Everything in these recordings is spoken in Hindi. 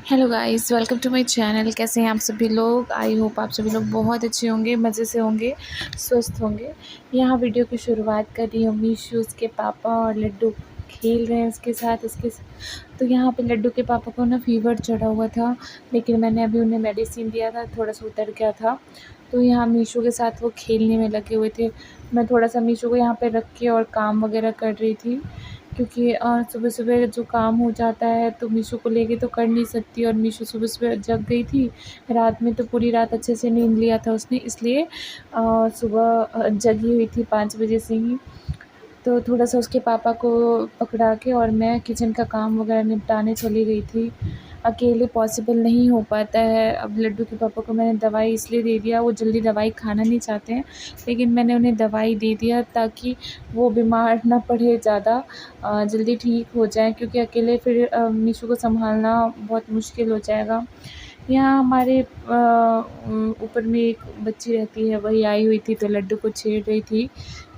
Hello guys, welcome to my channel. कैसे हैं आप सभी लोग? आई होप आप सभी लोग बहुत अच्छे होंगे, मज़े से होंगे, स्वस्थ होंगे। यहाँ वीडियो की शुरुआत कर रही हूँ। मीशू, उसके पापा और लड्डू खेल रहे हैं उसके साथ। तो यहाँ पे लड्डू के पापा को ना फ़ीवर चढ़ा हुआ था, लेकिन मैंने अभी उन्हें मेडिसिन दिया था, थोड़ा सा उतर गया था। तो यहाँ मीशू के साथ वो खेलने में लगे हुए थे। मैं थोड़ा सा मीशू को यहाँ पे रख के और काम वगैरह कर रही थी, क्योंकि सुबह-सुबह जो काम हो जाता है तो मीशू को लेके तो कर नहीं सकती, और मीशू सुबह-सुबह जग गई थी। रात में तो पूरी रात अच्छे से नींद लिया था उसने, इसलिए सुबह जगी हुई थी 5 बजे से ही। तो थोड़ा-सा उसके पापा को पकड़ा के और मैं किचन का काम वगैरह निपटाने चली गई थी। अकेले पॉसिबल नहीं हो पाता है। अब लड्डू के पापा को मैंने दवाई इसलिए दे दिया, वो जल्दी दवाई खाना नहीं चाहते हैं, लेकिन मैंने उन्हें दवाई दे दिया ताकि वो बीमार ना पड़े ज़्यादा, जल्दी ठीक हो जाएँ, क्योंकि अकेले फिर मीशू को सँभालना बहुत मुश्किल हो जाएगा। यहाँ हमारे ऊपर में एक बच्ची रहती है, वही आई हुई थी, तो लड्डू को छेड़ रही थी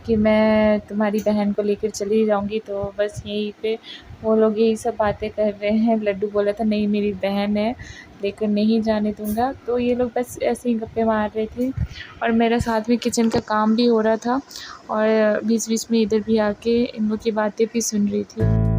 कि मैं तुम्हारी बहन को लेकर चली जाऊँगी। तो बस यहीं पे वो लोग यही सब बातें कर रहे हैं। लड्डू बोला था नहीं मेरी बहन है, लेकर नहीं जाने दूँगा। तो ये लोग बस ऐसे ही गप्पे मार रहे थे, और मेरा साथ में किचन का काम भी हो रहा था, और बीच-बीच में इधर भी आके इन लोग की बातें भी सुन रही थी।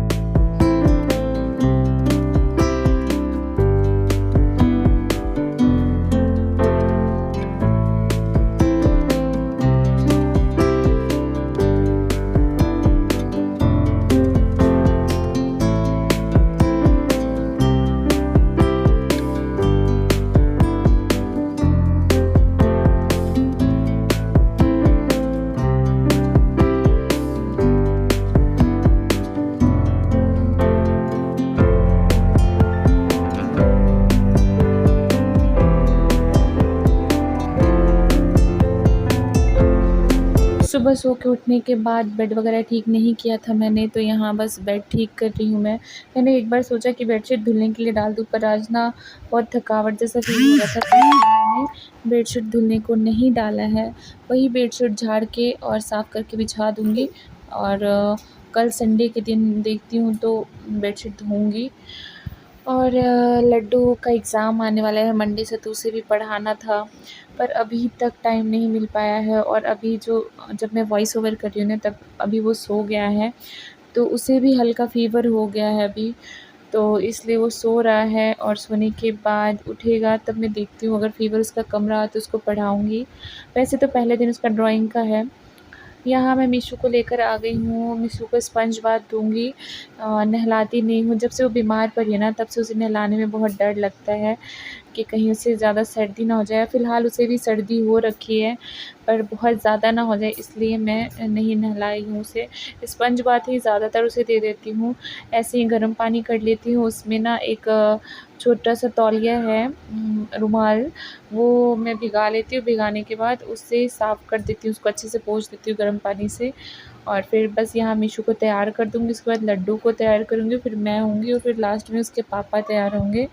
सुबह सो के उठने के बाद बेड वगैरह ठीक नहीं किया था मैंने, तो यहाँ बस बेड ठीक कर रही हूँ मैं। मैंने एक बार सोचा कि बेडशीट धुलने के लिए डाल दूँ, पर आज ना बहुत थकावट जैसा फ़ील हो रहा था, तो मैंने बेडशीट धुलने को नहीं डाला है। वही बेडशीट झाड़ के और साफ़ करके बिछा दूँगी, और कल संडे के दिन देखती हूँ तो बेडशीट धोऊँगी। और लड्डू का एग्ज़ाम आने वाला है मंडे से, तो उसे भी पढ़ाना था, पर अभी तक टाइम नहीं मिल पाया है। और अभी जब मैं वॉइस ओवर कर रही हूँ ना, तब अभी वो सो गया है, तो उसे भी हल्का फ़ीवर हो गया है अभी, तो इसलिए वो सो रहा है, और सोने के बाद उठेगा तब मैं देखती हूँ, अगर फ़ीवर उसका कम रहा तो उसको पढ़ाऊँगी। वैसे तो पहले दिन उसका ड्राइंग का है। यहाँ मैं मीशू को लेकर आ गई हूँ। मीशू को स्पंज बाथ दूँगी, नहलाती नहीं हूँ। जब से वो बीमार पड़ी है ना, तब से उसे नहलाने में बहुत डर लगता है कि कहीं उसे ज़्यादा सर्दी ना हो जाए। फ़िलहाल उसे भी सर्दी हो रखी है, पर बहुत ज़्यादा ना हो जाए, इसलिए मैं नहीं नहलाई हूँ उसे। स्पंज बाथ ही ज़्यादातर उसे दे देती हूँ। ऐसे ही गर्म पानी कर लेती हूँ, उसमें ना एक छोटा-सा तौलिया है, रुमाल, वो मैं भिगा लेती हूँ। भिगाने के बाद उससे साफ़ कर देती हूँ, उसको अच्छे से पोंछ देती हूँ गर्म पानी से, और फिर बस यहाँ मीशू को तैयार कर दूँगी। उसके बाद लड्डू को तैयार करूँगी, फिर मैं होंगी, और फिर लास्ट में उसके पापा तैयार होंगे।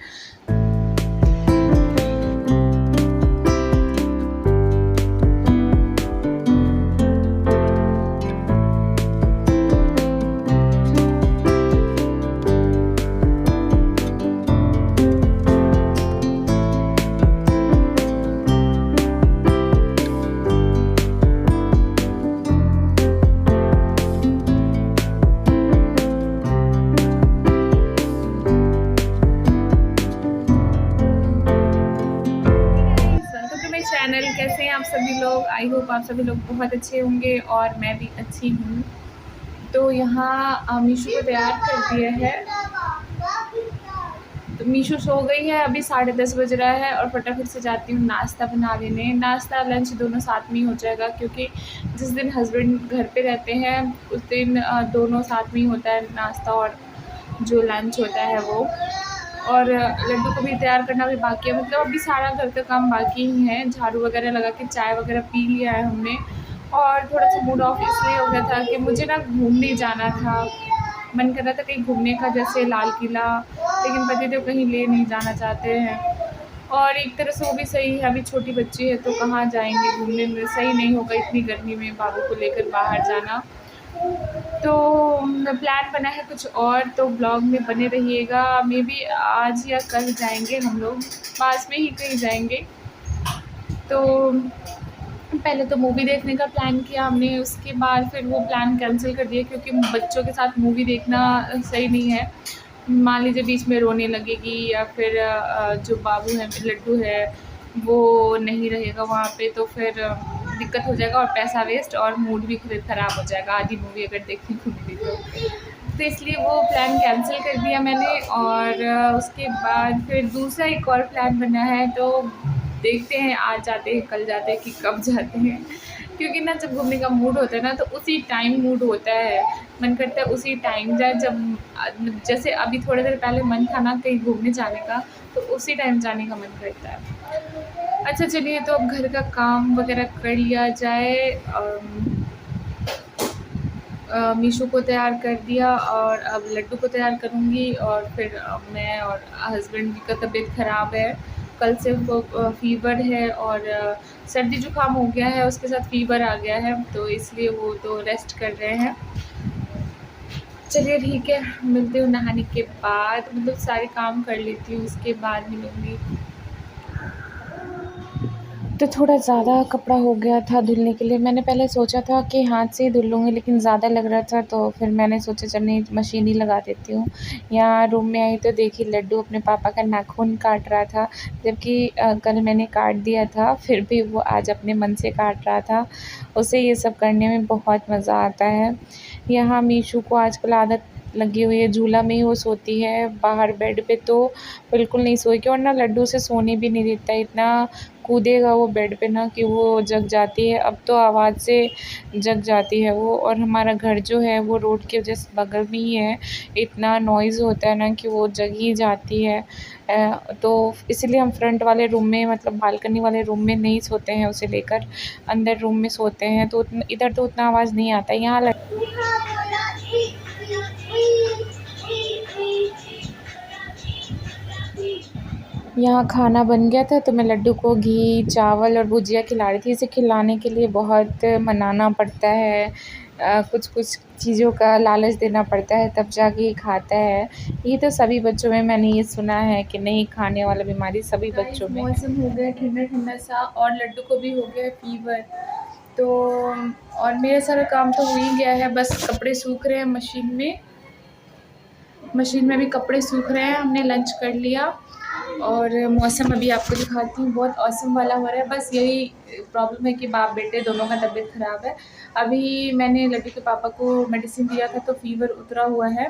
Welcome to my channel. कैसे हैं आप सभी लोग? आई होप आप सभी लोग बहुत अच्छे होंगे, और मैं भी अच्छी हूँ। तो यहाँ मीशू को तैयार कर दिया है, तो मीशू सो गई है। अभी 10:30 बज रहा है, और फटाफट से जाती हूँ नाश्ता बना लेने। नाश्ता लंच दोनों साथ में ही हो जाएगा, क्योंकि जिस दिन हस्बैंड घर पे रहते हैं उस दिन दोनों साथ में ही होता है, नाश्ता और जो लंच होता है वो। और लड्डू को भी तैयार करना भी बाकी है, मतलब अभी सारा घर का काम बाकी ही है। झाड़ू वगैरह लगा के चाय वगैरह पी लिया है हमने, और थोड़ा-सा मूड ऑफ इसलिए हो गया था कि मुझे ना घूमने जाना था। मन कर रहा था कहीं घूमने का, जैसे लाल किला, लेकिन पतिदेव कहीं ले नहीं जाना चाहते हैं। और एक तरह से वो भी सही है, अभी छोटी बच्ची है तो कहाँ जाएँगे घूमने में, सही नहीं होगा इतनी गर्मी में बाबू को लेकर बाहर जाना। तो प्लान बना है कुछ और, तो ब्लॉग में बने रहिएगा। मे बी आज या कल जाएंगे हम लोग, पास में ही कहीं जाएंगे। तो पहले तो मूवी देखने का प्लान किया हमने, उसके बाद फिर वो प्लान कैंसिल कर दिया क्योंकि बच्चों के साथ मूवी देखना सही नहीं है। मान लीजिए बीच में रोने लगेगी या फिर जो बाबू है, लड्डू है, वो नहीं रहेगा वहाँ पे, तो फिर दिक्कत हो जाएगा और पैसा वेस्ट और मूड भी फिर ख़राब हो जाएगा आधी मूवी अगर देखने को मिली तो इसलिए वो प्लान कैंसिल कर दिया मैंने। और उसके बाद फिर दूसरा एक और प्लान बना है, तो देखते हैं आज जाते हैं कल जाते हैं कि कब जाते हैं, क्योंकि ना जब घूमने का मूड होता है ना तो उसी टाइम मूड होता है, मन करता है उसी टाइम जाए। जब जैसे अभी थोड़ी देर पहले मन था ना कहीं घूमने जाने का, तो उसी टाइम जाने का मन करता है। अच्छा चलिए, तो अब घर का काम वगैरह कर लिया जाए। मीशू को तैयार कर दिया और अब लड्डू को तैयार करूँगी। और फिर मैं और हस्बैंड का तबीयत ख़राब है, कल से उनको फ़ीवर है और सर्दी जुकाम हो गया है, उसके साथ फ़ीवर आ गया है, तो इसलिए वो तो रेस्ट कर रहे हैं। चलिए ठीक है, मिलती हूँ नहाने के बाद, मतलब सारे काम कर लेती हूँ उसके बाद मिलूँगी। तो थोड़ा ज़्यादा कपड़ा हो गया था धुलने के लिए। मैंने पहले सोचा था कि हाथ से ही धुल लूँगी, लेकिन ज़्यादा लग रहा था, तो फिर मैंने सोचा चल नहीं मशीन ही लगा देती हूँ। यहाँ रूम में आई तो देखी लड्डू अपने पापा का नाखून काट रहा था, जबकि कल मैंने काट दिया था, फिर भी वो आज अपने मन से काट रहा था। उसे ये सब करने में बहुत मज़ा आता है। यहाँ मीशू को आजकल आदत लगी हुई है, झूला में ही वो सोती है, बाहर बेड पे तो बिल्कुल नहीं सोएगी। और ना लड्डू उसे सोने भी नहीं देता, इतना कूदेगा वो बेड पे ना कि वो जग जाती है। अब तो आवाज़ से जग जाती है वो। और हमारा घर जो है वो रोड के जस्ट बगल में ही है, इतना नॉइज़ होता है ना कि वो जग ही जाती है। तो इसलिए हम फ्रंट वाले रूम में, मतलब बालकनी वाले रूम में नहीं सोते हैं उसे लेकर, अंदर रूम में सोते हैं, तो इधर तो उतना आवाज़ नहीं आता। यहाँ खाना बन गया था, तो मैं लड्डू को घी, चावल और भुजिया खिला रही थी। इसे खिलाने के लिए बहुत मनाना पड़ता है, कुछ-कुछ चीज़ों का लालच देना पड़ता है, तब जाके ये खाता है। ये तो सभी बच्चों में मैंने ये सुना है कि नहीं खाने वाला बीमारी सभी बच्चों में। मौसम हो गया ठंडा-ठंडा सा और लड्डू को भी हो गया है फ़ीवर। तो और मेरा सारा काम तो हो ही गया है, बस कपड़े सूख रहे हैं मशीन में। मशीन में भी कपड़े सूख रहे हैं, हमने लंच कर लिया। और मौसम अभी आपको दिखाती हूँ, बहुत औसम वाला हो रहा है। बस यही प्रॉब्लम है कि बाप बेटे दोनों का तबीयत ख़राब है। अभी मैंने लड्डू के पापा को मेडिसिन दिया था तो फ़ीवर उतरा हुआ है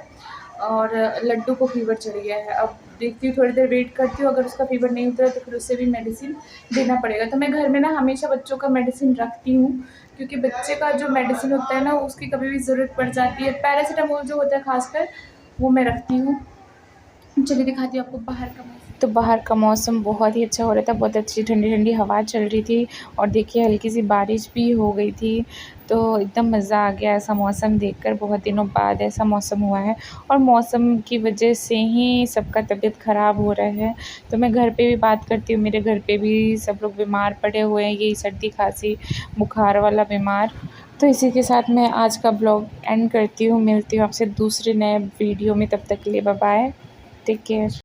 और लड्डू को फ़ीवर चढ़ गया है। अब देखती हूँ, थोड़ी देर वेट करती हूँ, अगर उसका फ़ीवर नहीं उतरा तो फिर उससे भी मेडिसिन देना पड़ेगा। तो मैं घर में ना हमेशा बच्चों का मेडिसिन रखती हूँ, क्योंकि बच्चे का जो मेडिसिन होता है ना उसकी कभी भी ज़रूरत पड़ जाती है। पैरासिटामोल जो होता है ख़ासकर, वो मैं रखती हूँ। चलिए दिखाती हूँ आपको बाहर का मौसम। तो बाहर का मौसम बहुत ही अच्छा हो रहा था, बहुत अच्छी ठंडी-ठंडी हवा चल रही थी और देखिए हल्की सी बारिश भी हो गई थी। तो एकदम मज़ा आ गया ऐसा मौसम देखकर, बहुत दिनों बाद ऐसा मौसम हुआ है। और मौसम की वजह से ही सबका तबीयत ख़राब हो रहा है। तो मैं घर पे भी बात करती हूँ, मेरे घर पे भी सब लोग बीमार पड़े हुए हैं, यही सर्दी, खाँसी, बुखार वाला बीमार। तो इसी के साथ मैं आज का ब्लॉग एंड करती हूँ। मिलती हूँ आपसे दूसरे नए वीडियो में, तब तक के लिए बाय बाय, टेक केयर।